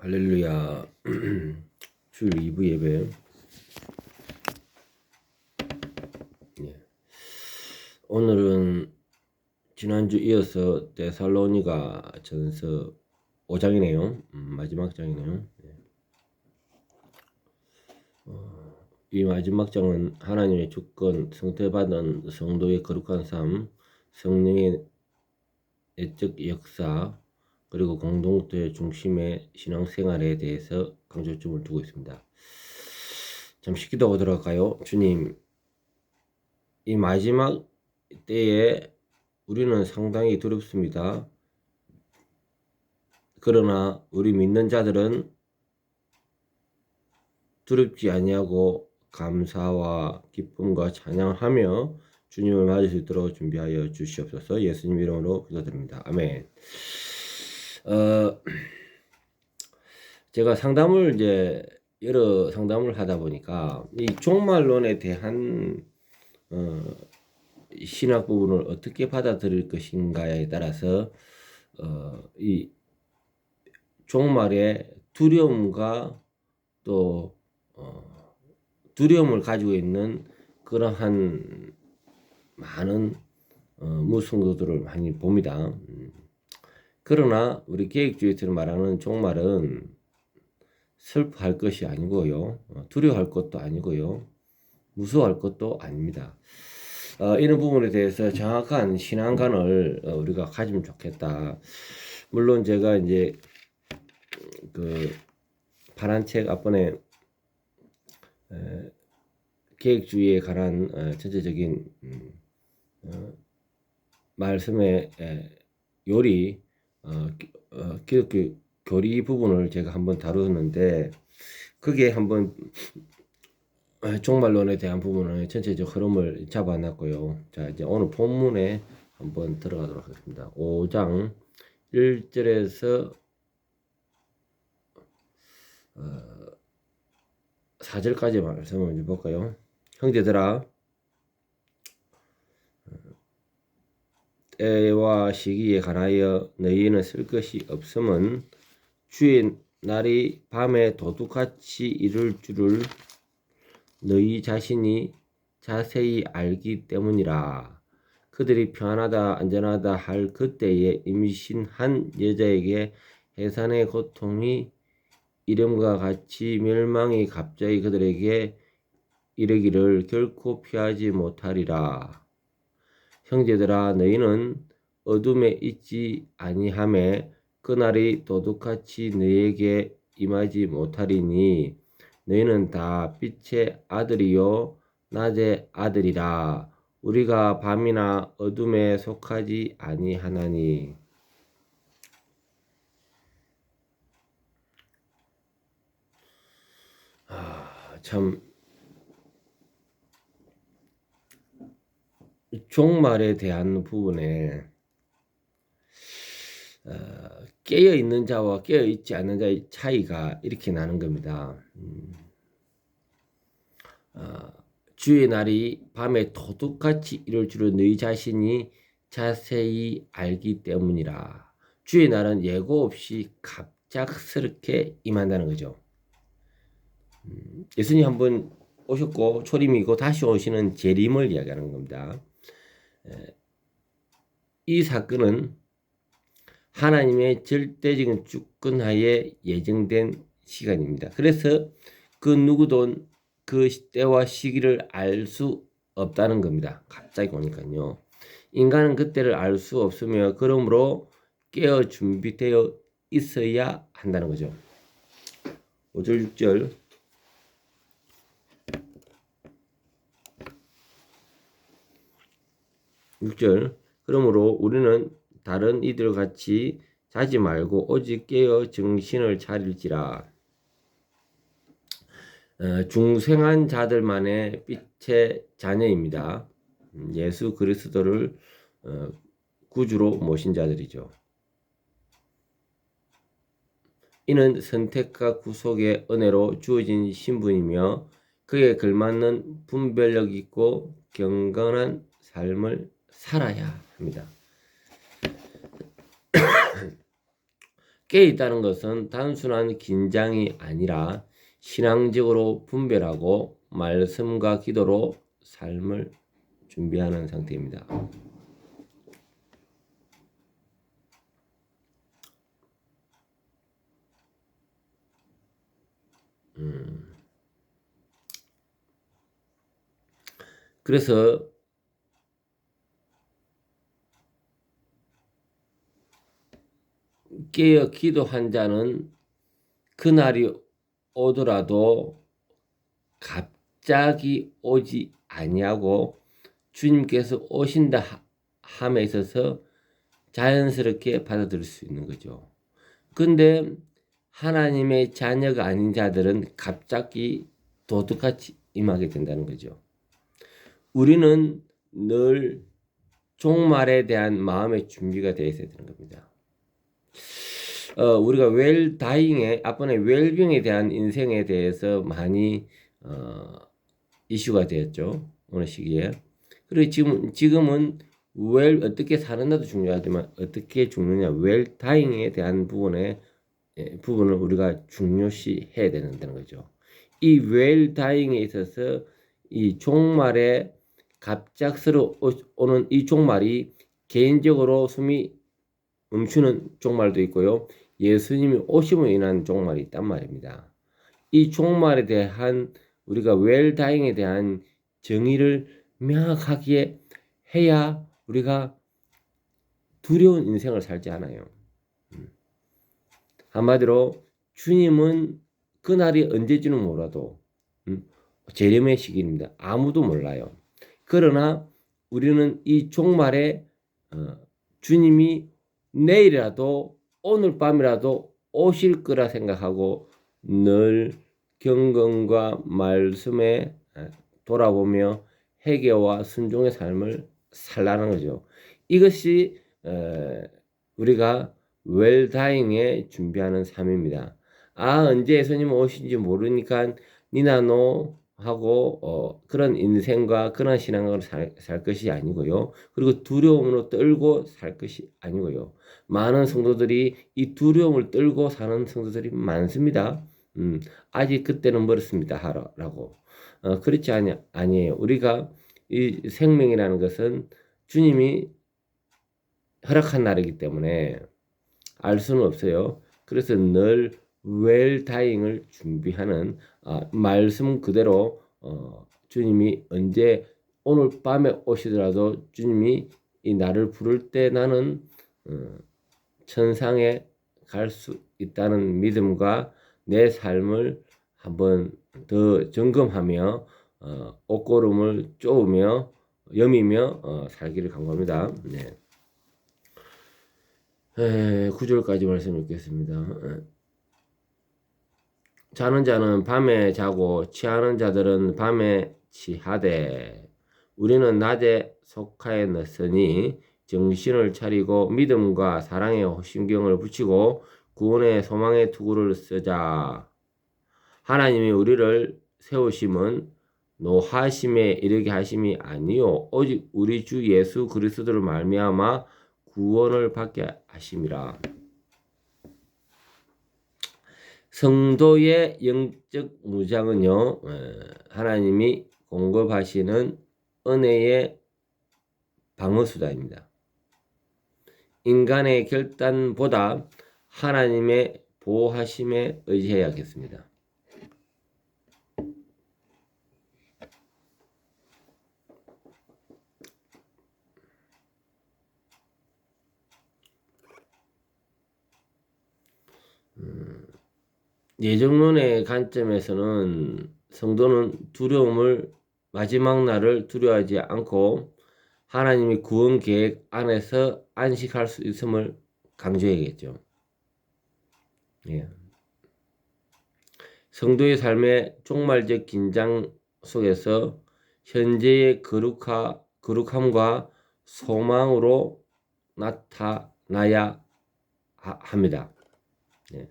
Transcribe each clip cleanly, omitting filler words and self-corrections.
할렐루야. 주일 2부 예배. 예. 오늘은 지난주 이어서 데살로니가 전서 5장이네요. 마지막 장이네요. 예. 이 마지막 장은 하나님의 주권, 성태받은 성도의 거룩한 삶, 성령의 내적 역사, 그리고 공동체의 중심의 신앙생활에 대해서 강조점을 두고 있습니다. 잠시 기도하고 들어갈까요? 주님, 이 마지막 때에 우리는 상당히 두렵습니다. 그러나 우리 믿는 자들은 두렵지 아니하고 감사와 기쁨과 찬양하며 주님을 맞을 수 있도록 준비하여 주시옵소서. 예수님 이름으로 기도드립니다. 아멘. 제가 여러 상담을 하다 보니까 이 종말론에 대한 신학 부분을 어떻게 받아들일 것인가에 따라서 이 종말의 두려움과 또 두려움을 가지고 있는 그러한 많은 무성도들을 많이 봅니다. 그러나 우리 계획주의처럼 말하는 종말은 슬퍼할 것이 아니고요, 두려워할 것도 아니고요, 무서워할 것도 아닙니다. 이런 부분에 대해서 정확한 신앙관을 우리가 가지면 좋겠다. 물론 제가 이제 그 파란 책 앞번에 계획주의에 관한 전체적인 말씀의 요리 기독교 교리 부분을 제가 한번 다루었는데, 그게 한번 종말론에 대한 부분을 전체적 흐름을 잡아놨고요. 자, 이제 오늘 본문에 한번 들어가도록 하겠습니다. 5장 1절에서 4절까지 말씀을 좀 볼까요? 형제들아, 때와 시기에 관하여 너희는 쓸 것이 없음은 주의 날이 밤에 도둑같이 이를 줄을 너희 자신이 자세히 알기 때문이라. 그들이 평안하다 안전하다 할 그때에 임신한 여자에게 해산의 고통이 이름과 같이 멸망이 갑자기 그들에게 이르기를 결코 피하지 못하리라. 형제들아, 너희는 어둠에 있지 아니하매 그날이 도둑같이 너희에게 임하지 못하리니 너희는 다 빛의 아들이요 낮의 아들이라. 우리가 밤이나 어둠에 속하지 아니하나니. 참 종말에 대한 부분에 깨어 있는 자와 깨어 있지 않는 자의 차이가 이렇게 나는 겁니다. 주의 날이 밤에 도둑같이 이룰 줄은 너희 자신이 자세히 알기 때문이라. 주의 날은 예고 없이 갑작스럽게 임한다는 거죠. 예수님 한번 오셨고 초림이고 다시 오시는 재림을 이야기하는 겁니다. 이 사건은 하나님의 절대적인 주권하에 예정된 시간입니다. 그래서 그 누구도 그 때와 시기를 알 수 없다는 겁니다. 갑자기 오니까요. 인간은 그때를 알 수 없으며 그러므로 깨어 준비되어 있어야 한다는 거죠. 5절 6절. 그러므로 우리는 다른 이들 같이 자지 말고 오직 깨어 정신을 차릴지라. 중생한 자들만의 빛의 자녀입니다. 예수 그리스도를 구주로 모신 자들이죠. 이는 선택과 구속의 은혜로 주어진 신분이며 그에 걸맞는 분별력 있고 경건한 삶을 살아야 합니다. 깨 있다는 것은 단순한 긴장이 아니라 신앙적으로 분별하고 말씀과 기도로 삶을 준비하는 상태입니다. 그래서 깨어 기도한 자는 그날이 오더라도 갑자기 오지 아니하고 주님께서 오신다 함에 있어서 자연스럽게 받아들일 수 있는 거죠. 근데 하나님의 자녀가 아닌 자들은 갑자기 도둑같이 임하게 된다는 거죠. 우리는 늘 종말에 대한 마음의 준비가 되어 있어야 되는 겁니다. 우리가 웰다잉에 앞번에 웰빙에 대한 인생에 대해서 많이 이슈가 되었죠. 어느 시기에. 그리고 지금은 어떻게 사는가도 중요하지만 어떻게 죽느냐 웰다잉에 대한 부분을 우리가 중요시 해야 된다는 거죠. 이 웰다잉에 있어서 이 종말에 갑작스러 오는 이 종말이 개인적으로 숨이 멈추는 종말도 있고요. 예수님이 오심으로 인한 종말이 있단 말입니다. 이 종말에 대한 우리가 웰다잉에 대한 정의를 명확하게 해야 우리가 두려운 인생을 살지 않아요. 한마디로 주님은 그날이 언제지는 몰라도 재림의 시기입니다. 아무도 몰라요. 그러나 우리는 이 종말에 주님이 내일이라도 오늘 밤이라도 오실 거라 생각하고 늘 경건과 말씀에 돌아보며 회개와 순종의 삶을 살라는 거죠. 이것이 우리가 웰다잉에 준비하는 삶입니다. 언제 예수님 오신지 모르니까 니나노 하고 그런 인생과 그런 신앙으로 살 것이 아니고요. 그리고 두려움으로 떨고 살 것이 아니고요. 많은 성도들이 이 두려움을 떨고 사는 성도들이 많습니다. 아직 그때는 멀었습니다 하라고. 그렇지 아니에요. 우리가 이 생명이라는 것은 주님이 허락한 날이기 때문에 알 수는 없어요. 그래서 늘 웰다잉을 준비하는 말씀 그대로 주님이 언제 오늘 밤에 오시더라도 주님이 이 나를 부를 때 나는 천상에 갈 수 있다는 믿음과 내 삶을 한번 더 점검하며 옷고름을 쪼으며 여미며 살기를 간구합니다. 네. 9절까지 말씀 읽겠습니다. 자는 자는 밤에 자고 취하는 자들은 밤에 취하되 우리는 낮에 속하였으니 정신을 차리고 믿음과 사랑의 신경을 붙이고 구원의 소망의 투구를 쓰자. 하나님이 우리를 세우심은 노하심에 이르게 하심이 아니요 오직 우리 주 예수 그리스도를 말미암아 구원을 받게 하심이라. 성도의 영적 무장은요, 하나님이 공급하시는 은혜의 방어수단입니다. 인간의 결단보다 하나님의 보호하심에 의지해야겠습니다. 예정론의 관점에서는 성도는 두려움을 마지막 날을 두려워하지 않고 하나님의 구원 계획 안에서 안식할 수 있음을 강조해야겠죠. 예. 성도의 삶의 종말적 긴장 속에서 현재의 거룩함과 소망으로 나타나야 합니다. 예.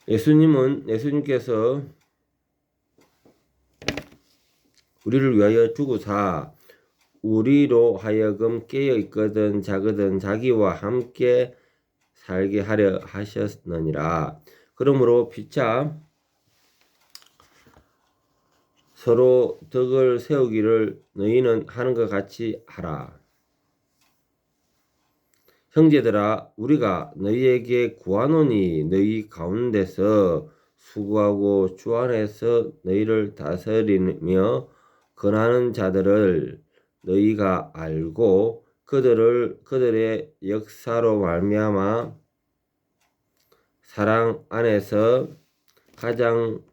예수님께서 우리를 위하여 죽으사 우리로 하여금 깨어 있거든 자거든 자기와 함께 살게 하려 하셨느니라. 그러므로 피차 서로 덕을 세우기를 너희는 하는 것 같이 하라. 형제들아, 우리가 너희에게 구하노니 너희 가운데서 수고하고 주 안에서 너희를 다스리며 권하는 자들을 너희가 알고 그들의 역사로 말미암아 사랑 안에서 가장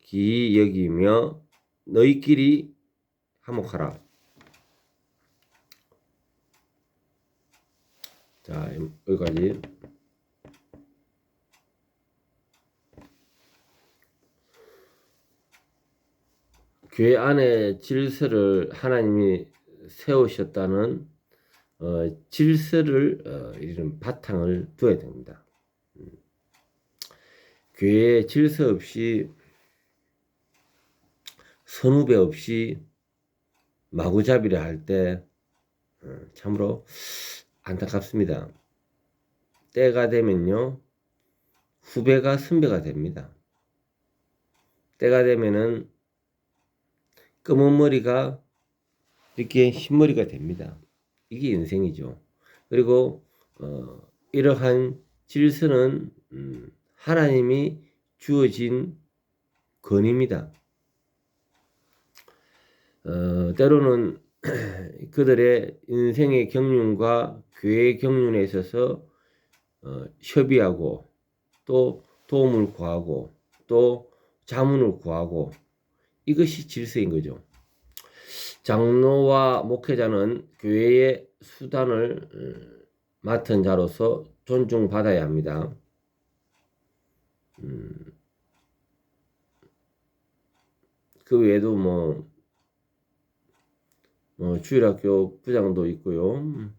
기이 여기며 너희끼리 화목하라. 자, 여기까지. 교회 안에 질서를 하나님이 세우셨다는 질서를 이런 바탕을 둬야 됩니다. 교회에 질서 없이 선후배 없이 마구잡이를 할 때 참으로 안타깝습니다. 때가 되면요 후배가 선배가 됩니다. 때가 되면은 검은 머리가 이렇게 흰머리가 됩니다. 이게 인생이죠. 그리고 이러한 질서는 하나님이 주어진 권위입니다. 때로는 그들의 인생의 경륜과 교회의 경륜에 있어서 협의하고 또 도움을 구하고 또 자문을 구하고 이것이 질서인 거죠. 장로와 목회자는 교회의 수단을 맡은 자로서 존중받아야 합니다. 그 외에도 주일학교 부장도 있고요.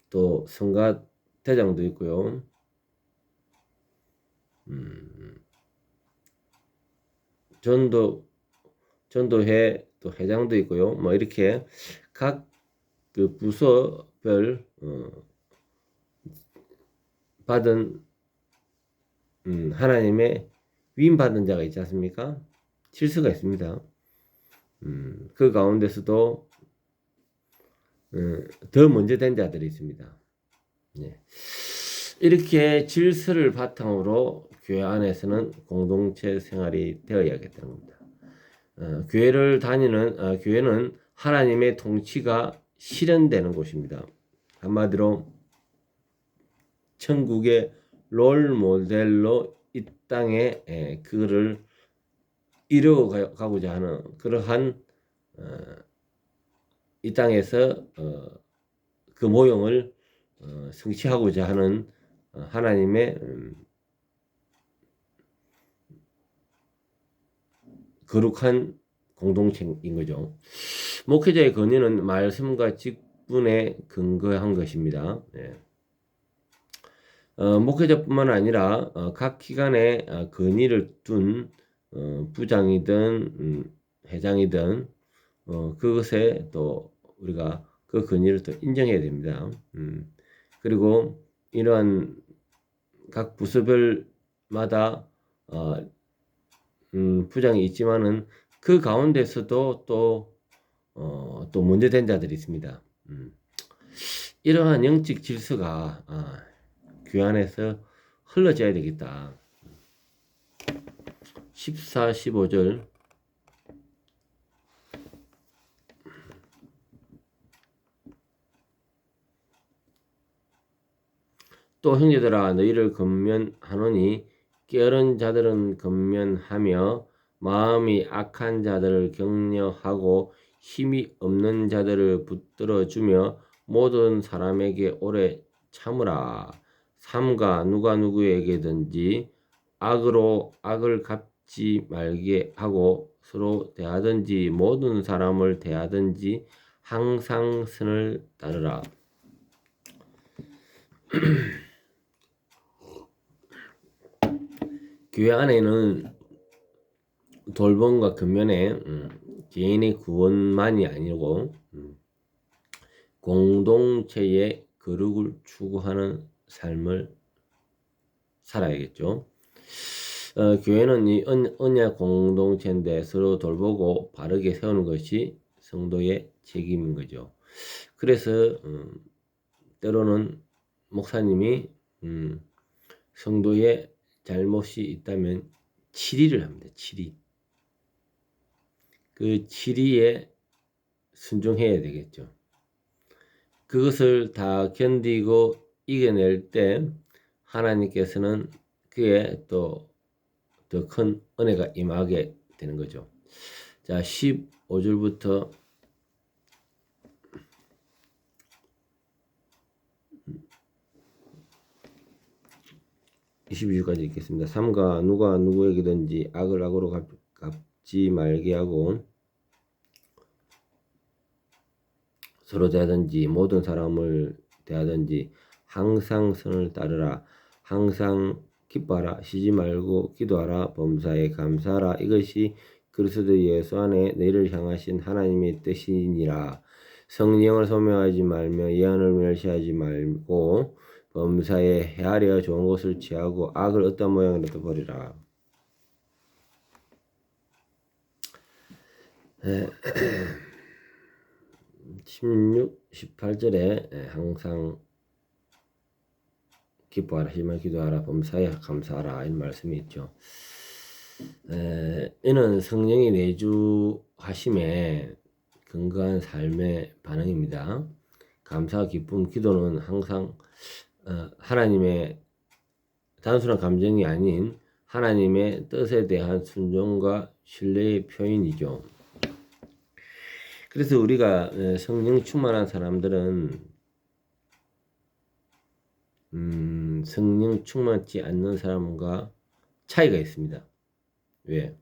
또 성가 대장도 있고요. 전도회 또 회장도 있고요. 이렇게 각 그 부서별 받은 하나님의 위임 받은 자가 있지 않습니까? 질서가 있습니다. 그 가운데서도 더 먼저 된 자들이 있습니다. 네. 이렇게 질서를 바탕으로 교회 안에서는 공동체 생활이 되어야겠다는 겁니다. 교회는 하나님의 통치가 실현되는 곳입니다. 한마디로 천국의 롤 모델로 이 땅에 그를 이루어가고자 하는 그러한 이 땅에서 그 모형을 성취하고자 하는 하나님의 거룩한 공동체인 거죠. 목회자의 권위는 말씀과 직분에 근거한 것입니다. 네. 목회자뿐만 아니라 각 기관에 권위를 둔 부장이든 회장이든 그것에 또 우리가 그 권위를 또 인정해야 됩니다. 그리고 이러한 각 부서별마다 부장이 있지만은 그 가운데서도 또 먼저 된 자들이 있습니다. 이러한 영적 질서가 교회 안에서 흘러져야 되겠다. 14, 15절 또 형제들아 너희를 권면하노니 게으른 자들은 권면하며 마음이 악한 자들을 격려하고 힘이 없는 자들을 붙들어주며 모든 사람에게 오래 참으라. 삼가 누가 누구에게든지 악으로 악을 갚지 말게 하고 서로 대하든지 모든 사람을 대하든지 항상 선을 따르라. 교회 안에는 돌봄과 근면에 개인의 구원만이 아니고 공동체의 거룩을 추구하는 삶을 살아야겠죠. 교회는 이 언약 공동체인데 서로 돌보고 바르게 세우는 것이 성도의 책임인 거죠. 그래서 때로는 목사님이 성도의 잘못이 있다면 치리를 합니다. 치리. 그 치리에 순종해야 되겠죠. 그것을 다 견디고 이겨낼 때 하나님께서는 그에 또 더 큰 은혜가 임하게 되는 거죠. 자, 15절부터 22절까지 읽겠습니다. 삼가 누가 누구에게든지 악을 악으로 갚지 말게 하고 서로 대하든지 모든 사람을 대하든지 항상 선을 따르라. 항상 기뻐하라. 쉬지 말고 기도하라. 범사에 감사하라. 이것이 그리스도 예수 안에 너희를 향하신 하나님의 뜻이니라. 성령을 소명하지 말며 예언을 멸시하지 말고 범사에 헤아려 좋은 것을 취하고 악을 어떤 모양으로도 버리라. 16, 18절에 항상 기뻐하라, 희망 기도하라, 범사에 감사하라 이런 말씀이 있죠. 이는 성령이 내주하심에 근거한 삶의 반응입니다. 감사, 기쁨, 기도는 항상 하나님의 단순한 감정이 아닌 하나님의 뜻에 대한 순종과 신뢰의 표현이죠. 그래서 우리가 성령 충만한 사람들은 성령 충만치 않는 사람과 차이가 있습니다. 왜?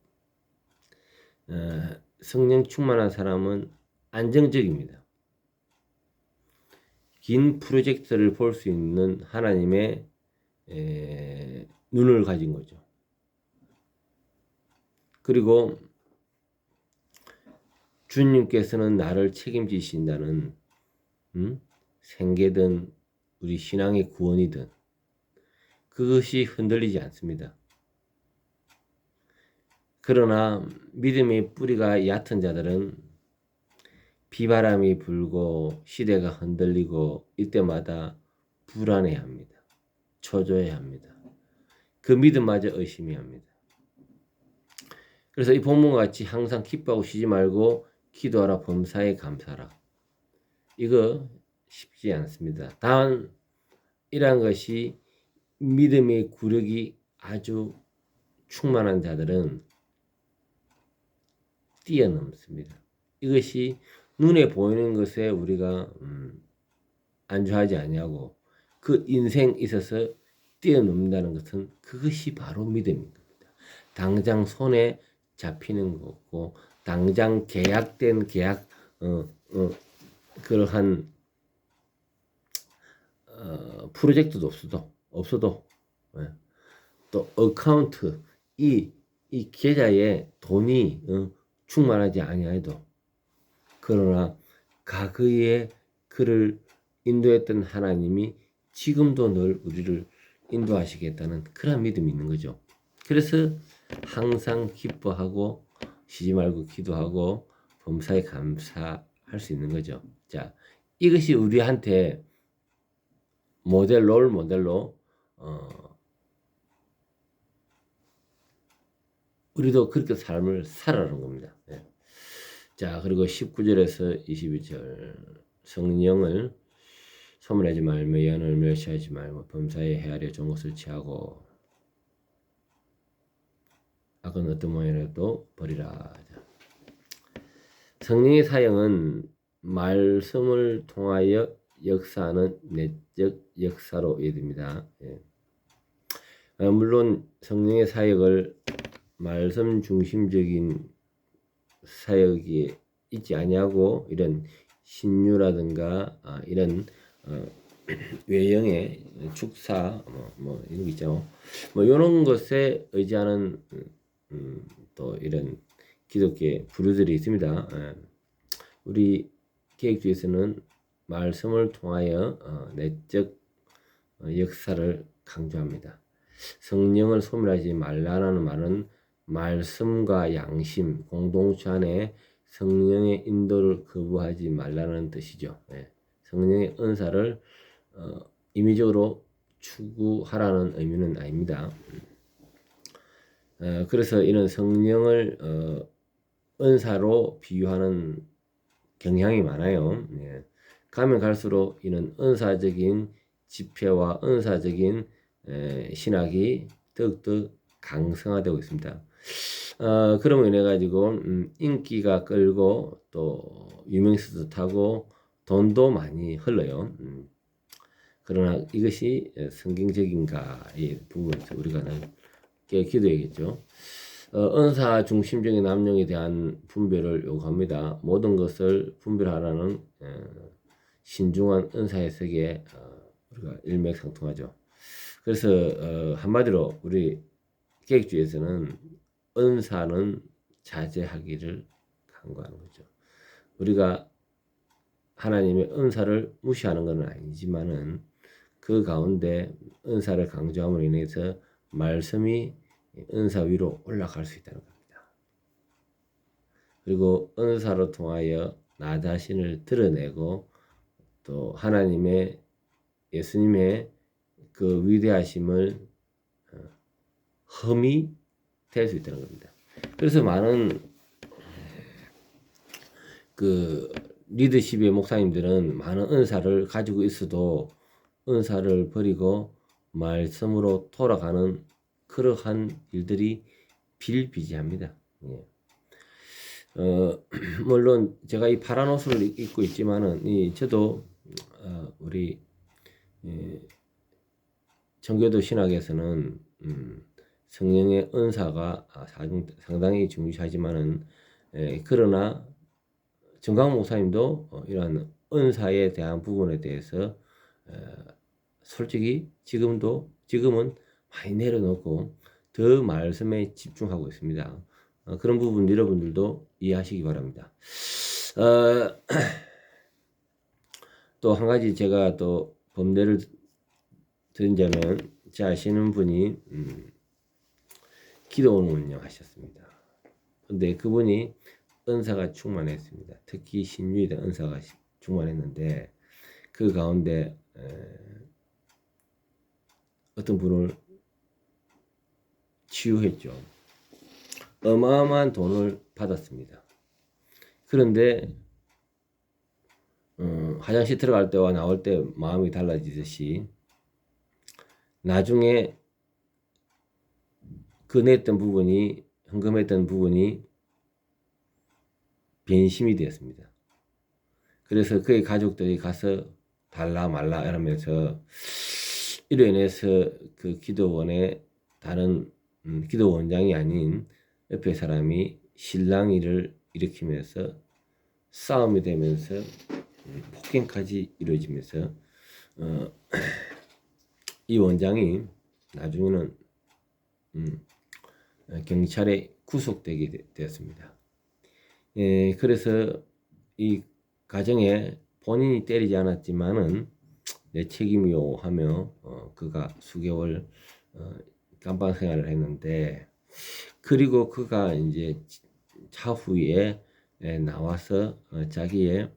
성령 충만한 사람은 안정적입니다. 긴 프로젝트를 볼 수 있는 하나님의 눈을 가진 거죠. 그리고 주님께서는 나를 책임지신다는 생계든 우리 신앙의 구원이든 그것이 흔들리지 않습니다. 그러나 믿음의 뿌리가 얕은 자들은 비바람이 불고 시대가 흔들리고 이때마다 불안해합니다. 초조해합니다. 그 믿음마저 의심이 합니다. 그래서 이 본문과 같이 항상 기뻐하고 쉬지 말고 기도하라, 범사에 감사하라. 이거 쉽지 않습니다. 단 이러한 것이 믿음의 구력이 아주 충만한 자들은 뛰어넘습니다. 이것이 눈에 보이는 것에 우리가 안주하지 아니하고 그 인생 있어서 뛰어넘는다는 것은 그것이 바로 믿음인 겁니다. 당장 손에 잡히는 거고 당장 계약된 계약 그러한 프로젝트도 없어도 또 어카운트 이 계좌에 돈이 충만하지 아니해도 그러나 과거에 그를 인도했던 하나님이 지금도 늘 우리를 인도하시겠다는 그런 믿음이 있는 거죠. 그래서 항상 기뻐하고 쉬지 말고 기도하고 범사에 감사할 수 있는 거죠. 자, 이것이 우리한테 롤 모델로 우리도 그렇게 삶을 살아가는 겁니다. 네. 자, 그리고 19절에서 22절 성령을 소멸하지 말며 예언을 멸시하지 말고 범사에 헤아려 좋은 것을 취하고 악은 어떤 모양이라도 버리라. 성령의 사역은 말씀을 통하여 역사하는 내적 역사로 이해됩니다. 예. 물론 성령의 사역을 말씀 중심적인 사역이 있지 아니하고 이런 신유라든가 이런 외형의 축사 뭐 이런 거 있죠. 뭐 이런 것에 의지하는 또 이런 기독교의 부류들이 있습니다. 우리 개혁주의에서는 말씀을 통하여 내적 역사를 강조합니다. 성령을 소멸하지 말라는 말은 말씀과 양심, 공동체 안에 성령의 인도를 거부하지 말라는 뜻이죠. 성령의 은사를 임의적으로 추구하라는 의미는 아닙니다. 그래서 이런 성령을 은사로 비유하는 경향이 많아요. 가면 갈수록 이는 은사적인 집회와 은사적인 신학이 더욱더 강성화되고 있습니다. 그러면 인해 가지고 인기가 끌고 또 유명세도 타고 돈도 많이 흘러요. 그러나 이것이 성경적인가의 부분에서 우리가 기도해야겠죠. 은사 중심적인 남용에 대한 분별을 요구합니다. 모든 것을 분별하라는 신중한 은사 해석에 우리가 일맥상통하죠. 그래서 한마디로 우리 개혁주의에서는 은사는 자제하기를 강구하는 거죠. 우리가 하나님의 은사를 무시하는 것은 아니지만은 그 가운데 은사를 강조함으로 인해서 말씀이 은사 위로 올라갈 수 있다는 겁니다. 그리고 은사로 통하여 나 자신을 드러내고 또 하나님의 예수님의 그 위대하심을 흠이 될 수 있다는 겁니다. 그래서 많은 그 리더십의 목사님들은 많은 은사를 가지고 있어도 은사를 버리고 말씀으로 돌아가는 그러한 일들이 비일비재합니다. 물론 제가 이 파란 옷을 입고 있지만은 저도 우리 청교도 신학에서는 성령의 은사가 상당히 중요하지만은 그러나 정강 목사님도 이러한 은사에 대한 부분에 대해서 솔직히 지금은 많이 내려놓고 더 말씀에 집중하고 있습니다. 그런 부분 여러분들도 이해하시기 바랍니다. 또 한 가지 제가 또 범례를 드린다면 제 아시는 분이 기도원을 운영하셨습니다. 근데 그분이 은사가 충만했습니다. 특히 신유에 대한 은사가 충만했는데 그 가운데 어떤 분을 치유했죠. 어마어마한 돈을 받았습니다. 그런데 화장실 들어갈 때와 나올 때 마음이 달라지듯이 나중에 그 냈던 부분이 헌금했던 부분이 변심이 되었습니다. 그래서 그의 가족들이 가서 달라 말라 이러면서 이로 인해서 그 기도원의 다른 기도원장이 아닌 옆에 사람이 실랑이를 일으키면서 싸움이 되면서 폭행까지 이루어지면서 이 원장이 나중에는 경찰에 구속되게 되었습니다. 그래서 이 가정에 본인이 때리지 않았지만은 내 책임이요 하며 그가 수개월 감방 생활을 했는데 그리고 그가 이제 차후에 나와서 자기의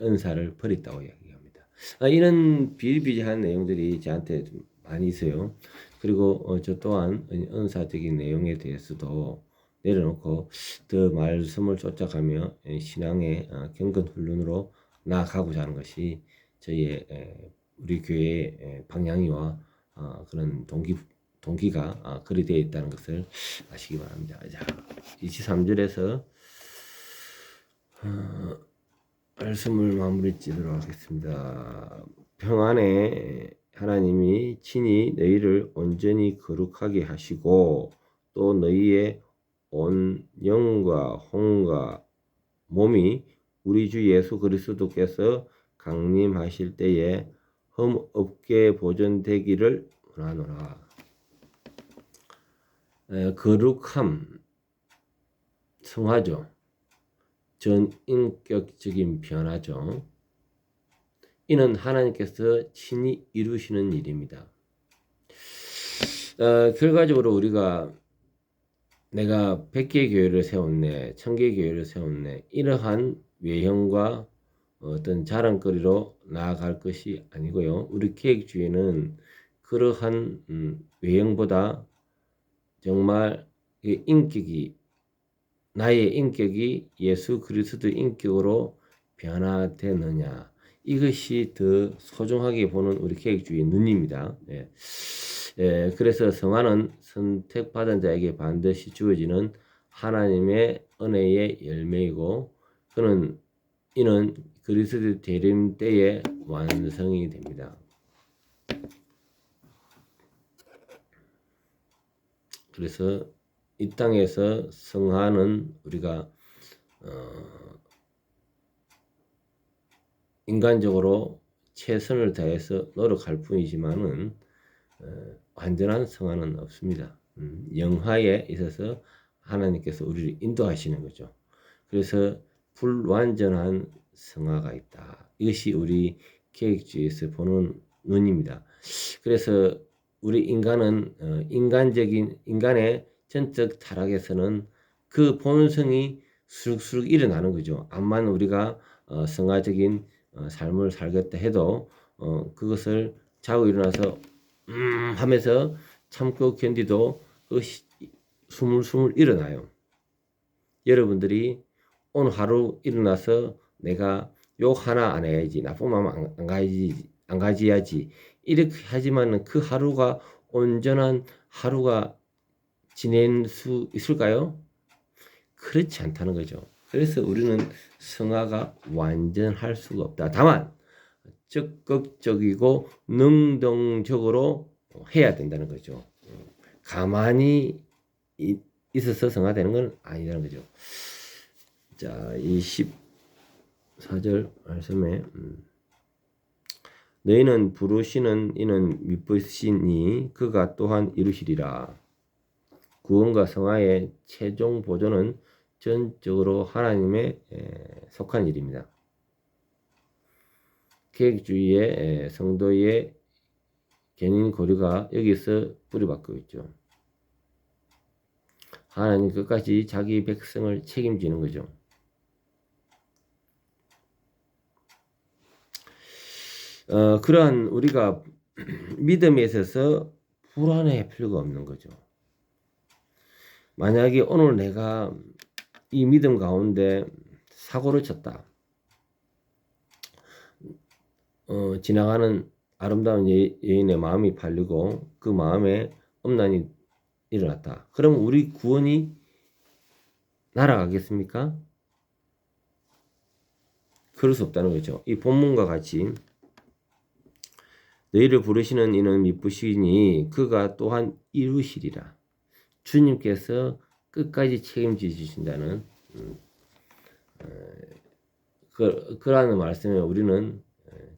은사를 버렸다고 이야기합니다. 이런 비일비재한 내용들이 저한테 좀 많이 있어요. 그리고 저 또한 은사적인 내용에 대해서도 내려놓고 더 말씀을 쫓아가며 신앙의 경건 훈련으로 나아가고자 하는 것이 저희의 우리 교회의 방향이와 그런 동기가 그리 되어 있다는 것을 아시기 바랍니다. 자, 23절에서 말씀을 마무리 짓도록 하겠습니다. 평안에 하나님이 친히 너희를 온전히 거룩하게 하시고 또 너희의 온 영과 혼과 몸이 우리 주 예수 그리스도께서 강림하실 때에 흠 없게 보존되기를 원하노라. 거룩함, 성화죠. 전인격적인 변화죠. 이는 하나님께서 친히 이루시는 일입니다. 결과적으로 우리가 내가 100개의 교회를 세웠네, 1000개의 교회를 세웠네, 이러한 외형과 어떤 자랑거리로 나아갈 것이 아니고요. 우리 계획주의는 그러한 외형보다 정말 나의 인격이 예수 그리스도의 인격으로 변화되느냐, 이것이 더 소중하게 보는 우리 계획주의 눈입니다. 그래서 성화는 선택받은 자에게 반드시 주어지는 하나님의 은혜의 열매이고, 이는 그리스도 재림 때에 완성이 됩니다. 그래서 이 땅에서 성화는 우리가 인간적으로 최선을 다해서 노력할 뿐이지만은 완전한 성화는 없습니다. 영화에 있어서 하나님께서 우리를 인도하시는 거죠. 그래서 불완전한 성화가 있다. 이것이 우리 계획주의에서 보는 눈입니다. 그래서 우리 인간은 인간의 전적 타락에서는 그 본성이 수룩수룩 일어나는 거죠. 암만 우리가 성화적인 삶을 살겠다 해도 그것을 자고 일어나서 하면서 참고 견디도 그것이 스물스물 일어나요. 여러분들이 오늘 하루 일어나서 내가 욕 하나 안 해야지, 나쁜 마음 안 가져야지, 이렇게 하지만 그 하루가 온전한 하루가 지낼 수 있을까요? 그렇지 않다는 거죠. 그래서 우리는 성화가 완전할 수가 없다. 다만 적극적이고 능동적으로 해야 된다는 거죠. 가만히 있어서 성화되는 건 아니라는 거죠. 자, 24절 말씀에 너희는 부르시는 이는 미쁘시니 그가 또한 이루시리라. 구원과 성화의 최종 보존은 전적으로 하나님의 속한 일입니다. 계획주의의 성도의 견인 고리가 여기서 뿌리박고 있죠. 하나님 끝까지 자기 백성을 책임지는 거죠. 그러한 우리가 믿음에 있어서 불안해할 필요가 없는 거죠. 만약에 오늘 내가 이 믿음 가운데 사고를 쳤다. 지나가는 아름다운 여인의 마음이 팔리고 그 마음에 엄난이 일어났다. 그럼 우리 구원이 날아가겠습니까? 그럴 수 없다는 거죠. 이 본문과 같이 너희를 부르시는 이는 미쁘시니 그가 또한 이루시리라. 주님께서 끝까지 책임지신다는 그러한 말씀에 우리는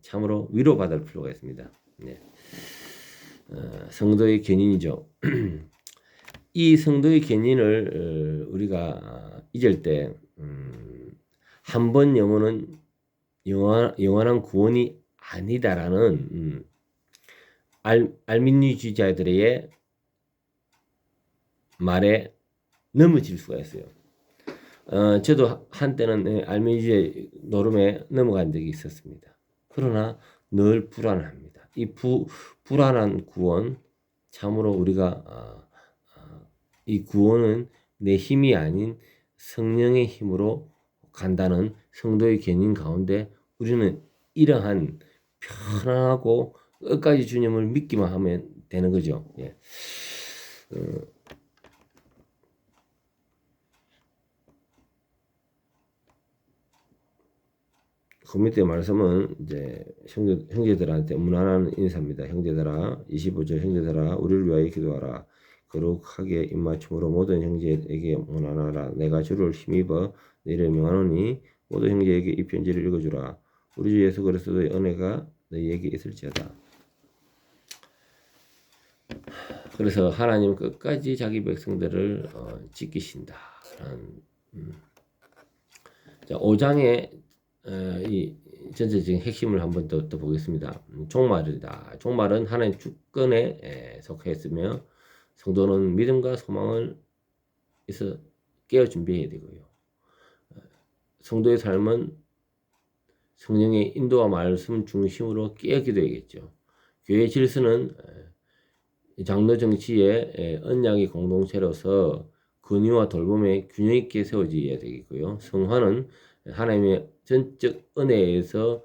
참으로 위로받을 필요가 있습니다. 네. 성도의 견인이죠. 이 성도의 견인을 우리가 잊을 때 한 번 영혼은 영원한 구원이 아니다라는 알민리주의자들의 말에 넘어질 수가 있어요. 저도 한때는 알민리주의 노름에 넘어간 적이 있었습니다. 그러나 늘 불안합니다. 이 불안한 구원, 참으로 우리가 이 구원은 내 힘이 아닌 성령의 힘으로 간다는 성도의 견인 가운데 우리는 이러한 편안하고 끝까지 주님을 믿기만 하면 되는 거죠. 예. 그 밑에 말씀은 이제 형제들한테 문안하는 인사입니다. 형제들아, 25절 형제들아, 우리를 위하여 기도하라. 거룩하게 입맞춤으로 모든 형제에게 문안하라. 내가 주를 힘입어 너희를 명하노니 모든 형제에게 이 편지를 읽어주라. 우리 주 예수 그리스도의 은혜가 너희에게 있을지어다. 그래서 하나님 끝까지 자기 백성들을 지키신다. 자, 5장의 이 전체적인 핵심을 한번 더 보겠습니다. 종말이다. 종말은 하나님 주권에 속했으며 성도는 믿음과 소망을 있어 깨어 준비해야 되고요. 성도의 삶은 성령의 인도와 말씀 중심으로 깨어 기도해야겠죠. 교회 질서는 장로 정치의 언약의 공동체로서 근위와 돌봄의 균형 있게 세워져야 되겠고요. 성화는 하나님의 전적 은혜에서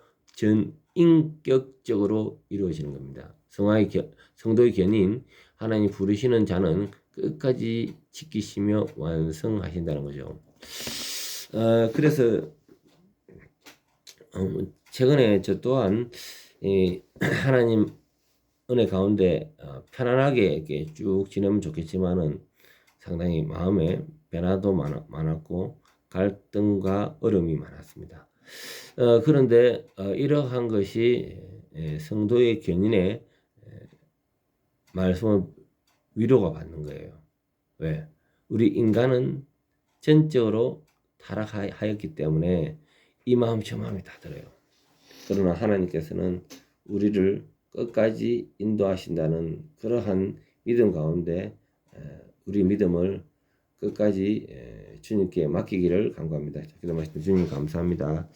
전인격적으로 이루어지는 겁니다. 성도의 견인, 하나님 부르시는 자는 끝까지 지키시며 완성하신다는 거죠. 그래서 최근에 저 또한 하나님 은혜 가운데 편안하게 이렇게 쭉 지내면 좋겠지만은 상당히 마음에 변화도 많았고 갈등과 어려움이 많았습니다. 그런데 이러한 것이 성도의 견인에 말씀을 위로가 받는 거예요. 왜? 우리 인간은 전적으로 타락하였기 때문에 이 마음 저 마음이 다 들어요. 그러나 하나님께서는 우리를 끝까지 인도하신다는 그러한 믿음 가운데 우리 믿음을 끝까지 주님께 맡기기를 간구합니다. 기도하시는 주님 감사합니다.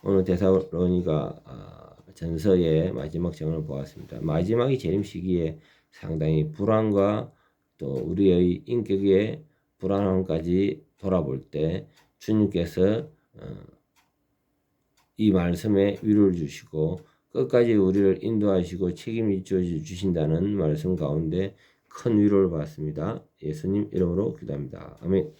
오늘 데살로니가 전서의 마지막 장을 보았습니다. 마지막이 재림 시기에 상당히 불안과 또 우리의 인격의 불안함까지 돌아볼 때 주님께서 이 말씀에 위로를 주시고 끝까지 우리를 인도하시고 책임을 주신다는 말씀 가운데 큰 위로를 받습니다. 예수님 이름으로 기도합니다. 아멘.